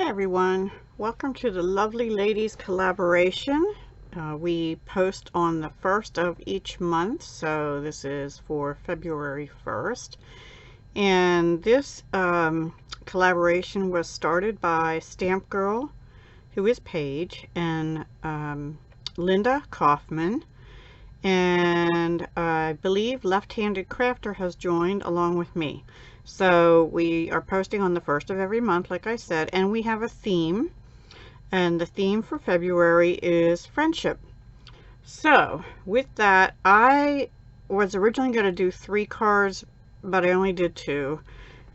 Hi everyone, welcome to the Lovely Ladies collaboration. We post on the 1st of each month, so this is for February 1st. And this collaboration was started by Stamp Girl, who is Paige, and Linda Kaufman. And I believe Left-Handed Crafter has joined along with me. So we are posting on the 1st of every month, like I said, and we have a theme. And the theme for February is friendship. So with that, I was originally going to do 3 cards, but I only did 2.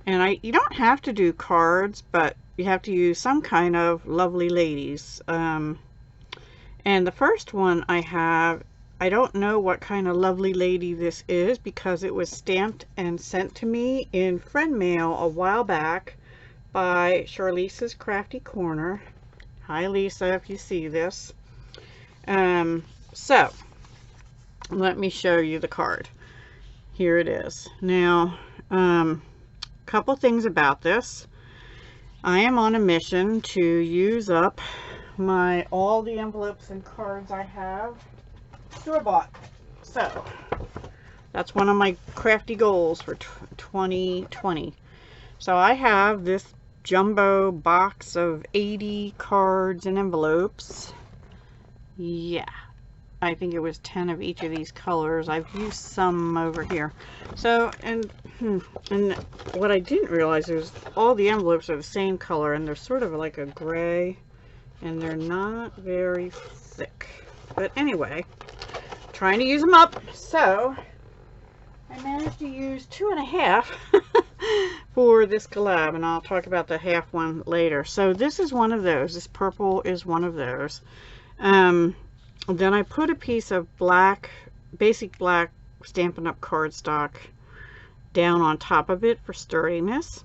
And you don't have to do cards, but you have to use some kind of lovely ladies. And the first one I have, I don't know what kind of lovely lady this is because it was stamped and sent to me in friend mail a while back by Charlize's Crafty Corner. Hi Lisa, if you see this. So let me show you the card. Here it is. Now, couple things about this. I am on a mission to use up all the envelopes and cards I have store-bought. So that's one of my crafty goals for 2020. So I have this jumbo box of 80 cards and envelopes. Yeah, I think it was 10 of each of these colors. I've used some over here. So and what I didn't realize is all the envelopes are the same color, and they're sort of like a gray, and they're not very thick. But anyway, trying to use them up, so I managed to use 2.5 for this collab, and I'll talk about the half one later. So this is one of those. This purple is one of those. Then I put a piece of black, basic black Stampin' Up! Cardstock down on top of it for sturdiness.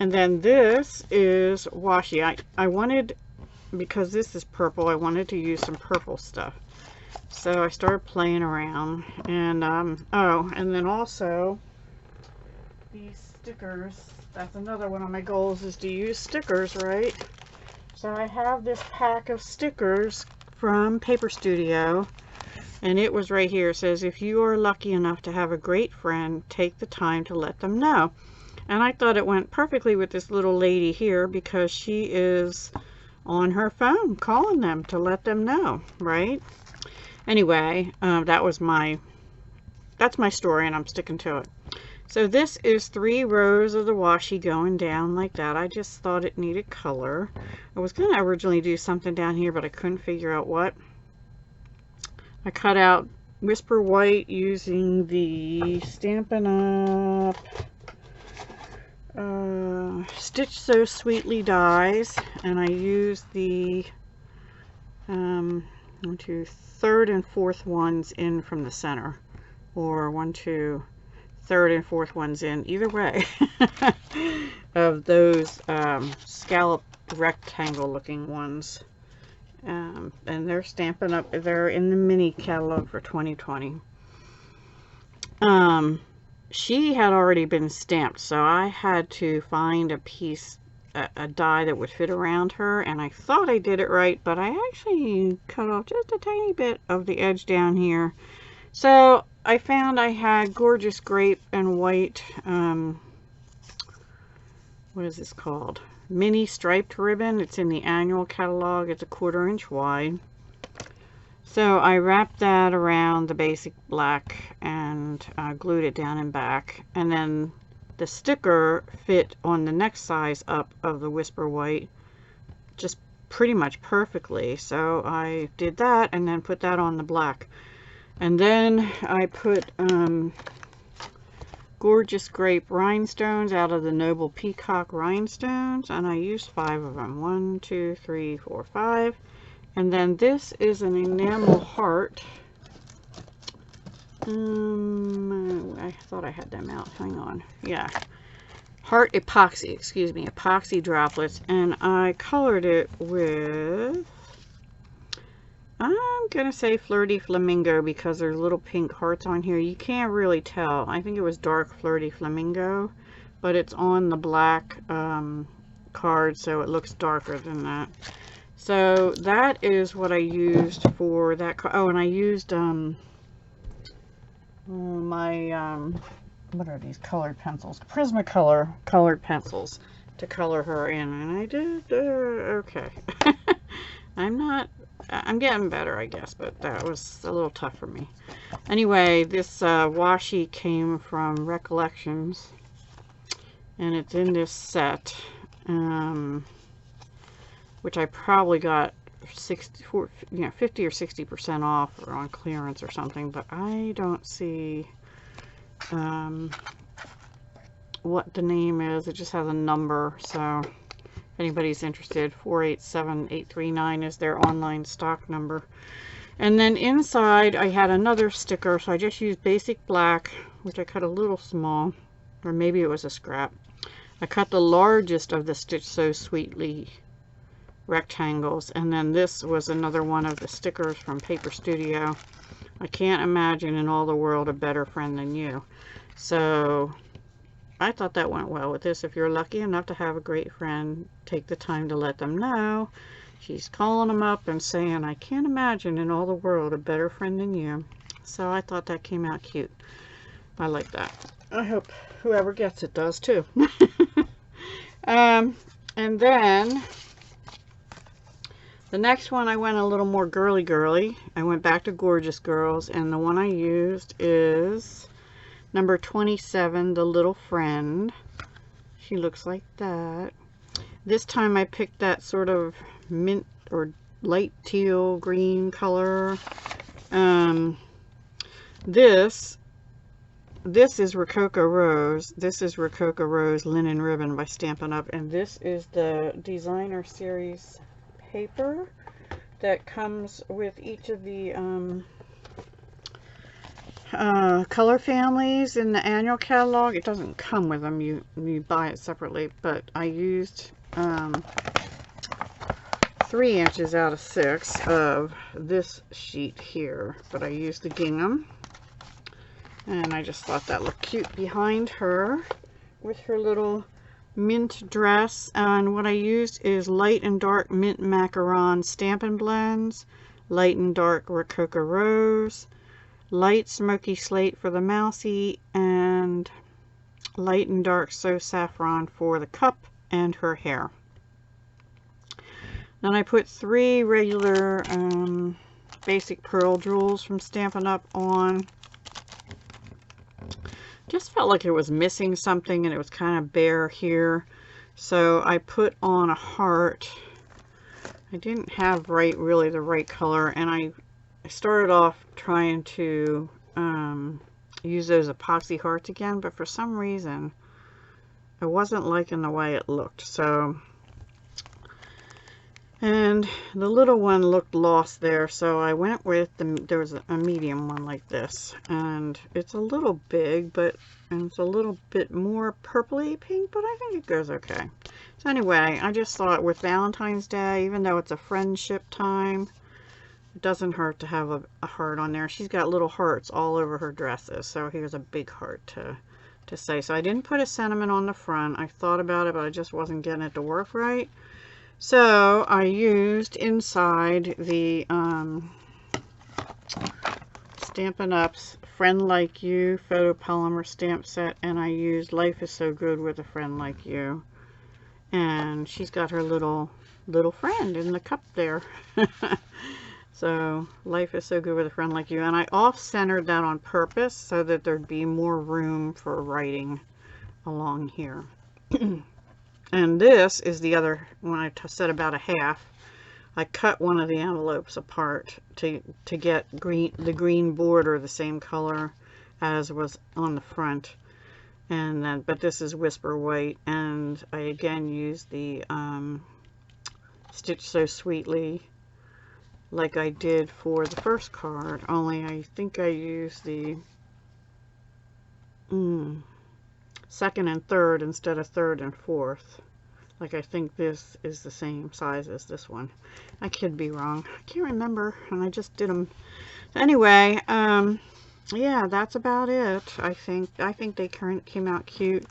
And then this is washi. I wanted, because this is purple, I wanted to use some purple stuff. So I started playing around, and oh, and then also these stickers. That's another one of my goals, is to use stickers, right? So I have this pack of stickers from Paper Studio, and it was right here. It says, if you are lucky enough to have a great friend, take the time to let them know. And I thought it went perfectly with this little lady here, because she is on her phone calling them to let them know, right? Anyway, that's my story, and I'm sticking to it. So this is 3 rows of the washi going down like that. I just thought it needed color. I was going to originally do something down here, but I couldn't figure out what. I cut out Whisper White using the Stampin' Up! Stitch So Sweetly dies, and I used the 1, 2, 3rd and 4th ones in from the center, or 1, 2, 3rd and 4th ones in, either way, of those scallop rectangle looking ones. And they're Stampin' Up! They're in the mini catalog for 2020. She had already been stamped, so I had to find a piece, a die that would fit around her, and I thought I did it right, but I actually cut off just a tiny bit of the edge down here. So I found I had Gorgeous Grape and White, what is this called? Mini striped ribbon. It's in the annual catalog. It's a 1/4 inch wide. So I wrapped that around the basic black and glued it down and back. And then the sticker fit on the next size up of the Whisper White just pretty much perfectly. So I did that and then put that on the black. And then I put Gorgeous Grape rhinestones out of the Noble Peacock rhinestones, and I used 5 of them. 1, 2, 3, 4, 5. And then this is an enamel heart. I thought I had them out. Hang on. Yeah. Heart epoxy, excuse me, epoxy droplets. And I colored it with, I'm going to say Flirty Flamingo, because there's little pink hearts on here. You can't really tell. I think it was dark Flirty Flamingo, but it's on the black card, so it looks darker than that. So that is what I used for that card. Oh, and I used my what are these colored pencils? Prismacolor colored pencils to color her in, and I did okay. I'm getting better, I guess, but that was a little tough for me. Anyway, this washi came from Recollections, and it's in this set, which I probably got 50 or 60% off or on clearance or something, but I don't see what the name is. It just has a number, so if anybody's interested, 487839 is their online stock number. And then inside I had another sticker, so I just used basic black, which I cut a little small, or maybe it was a scrap. I cut the largest of the Stitch So Sweetly rectangles, and then this was another one of the stickers from Paper Studio. I can't imagine in all the world a better friend than you. So I thought that went well with this. If you're lucky enough to have a great friend, take the time to let them know. She's calling them up and saying, I can't imagine in all the world a better friend than you. So I thought that came out cute. I like that. I hope whoever gets it does too. And then the next one, I went a little more girly. I went back to Gorgeous Girls, and the one I used is number 27, The Little Friend. She looks like that. This time I picked that sort of mint or light teal green color. This is Rococo Rose. This is Rococo Rose Linen Ribbon by Stampin' Up! And this is the Designer Series paper that comes with each of the color families in the annual catalog. It doesn't come with them, you buy it separately, but I used 3 inches out of 6 of this sheet here, but I used the gingham, and I just thought that looked cute behind her with her little mint dress. And what I used is light and dark mint macaron Stampin' Blends, light and dark Rococo Rose, light smoky slate for the mousy, and light and dark So Saffron for the cup and her hair. Then I put 3 regular basic pearl jewels from Stampin' Up! On. Just felt like it was missing something, and it was kind of bare here, so I put on a heart. I didn't have really the right color, and I started off trying to use those epoxy hearts again, but for some reason I wasn't liking the way it looked. So, and the little one looked lost there, so I went with there was a medium one like this, and it's a little big, but it's a little bit more purpley pink, but I think it goes okay. So anyway, I just thought with Valentine's Day, even though it's a friendship time, it doesn't hurt to have a heart on there. She's got little hearts all over her dresses, so here's a big heart to say. So I didn't put a sentiment on the front. I thought about it, but I just wasn't getting it to work right. So I used inside the Stampin' Up's Friend Like You photopolymer stamp set, and I used Life Is So Good with a Friend Like You. And she's got her little friend in the cup there. So, Life Is So Good with a Friend Like You. And I off-centered that on purpose so that there'd be more room for writing along here. And this is the other, when I said about a half, I cut one of the envelopes apart to get the green border the same color as was on the front. And then, but this is Whisper White, and I again used the Stitch So Sweetly like I did for the first card, only I think I used the second and third instead of third and fourth. Like, I think this is the same size as this one. I could be wrong. I can't remember, and I just did them. Anyway, yeah, that's about it. I think they came out cute.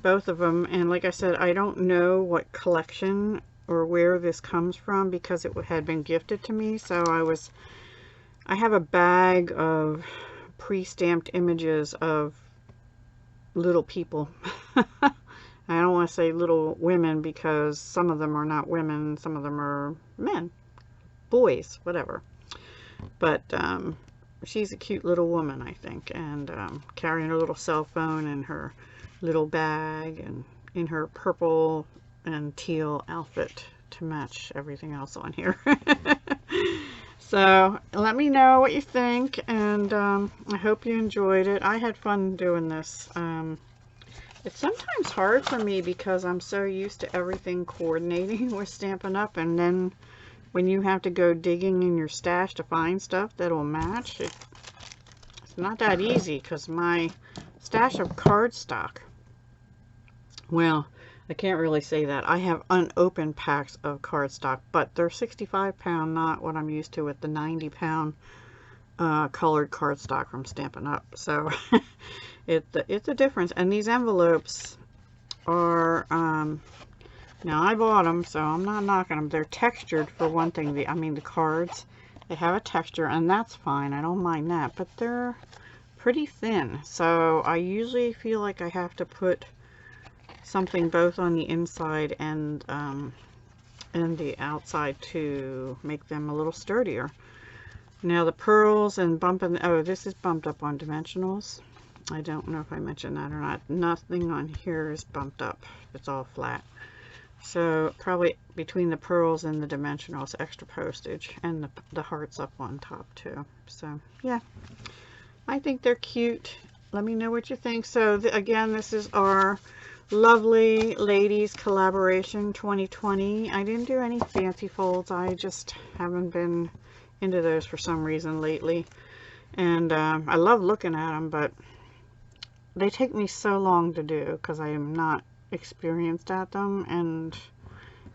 both of them. And like I said, I don't know what collection or where this comes from because it had been gifted to me. So I have a bag of pre-stamped images of little people. I don't want to say little women because some of them are not women, some of them are men, boys, whatever. But she's a cute little woman, I think, and carrying her little cell phone and her little bag and in her purple and teal outfit to match everything else on here. So let me know what you think, and I hope you enjoyed it. I had fun doing this. It's sometimes hard for me because I'm so used to everything coordinating with Stampin' Up! And then when you have to go digging in your stash to find stuff that'll match, it's not that easy because my stash of cardstock, well, I can't really say that. I have unopened packs of cardstock, but they're 65 pound, not what I'm used to with the 90 pound colored cardstock from Stampin' Up! So it's a difference. And these envelopes are, now I bought them, so I'm not knocking them. They're textured for one thing. I mean the cards, they have a texture, and that's fine. I don't mind that, but they're pretty thin. So I usually feel like I have to put something both on the inside and the outside to make them a little sturdier. Now the pearls and bumping, oh, this is bumped up on dimensionals. I don't know if I mentioned that or not. Nothing on here is bumped up. It's all flat. So probably between the pearls and the dimensionals, extra postage, and the hearts up on top too. So yeah, I think they're cute. Let me know what you think. So again, this is our Lovely Ladies collaboration 2020. I didn't do any fancy folds. I just haven't been into those for some reason lately. And I love looking at them, but they take me so long to do because I am not experienced at them, and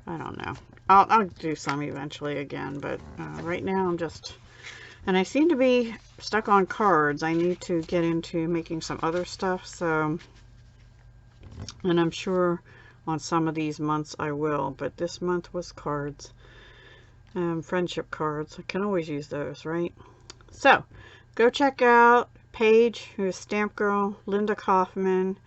I don't know. I'll do some eventually again, but right now I'm just, and I seem to be stuck on cards. I need to get into making some other stuff, so, and I'm sure on some of these months I will, but this month was cards. Friendship cards. I can always use those, right? So go check out Paige, who is Stamp Girl, Linda Kaufman,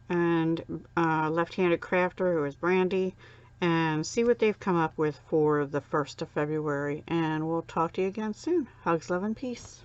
and Left-Handed Crafter, who is Brandy, and see what they've come up with for the 1st of February. And we'll talk to you again soon. Hugs, love, and peace.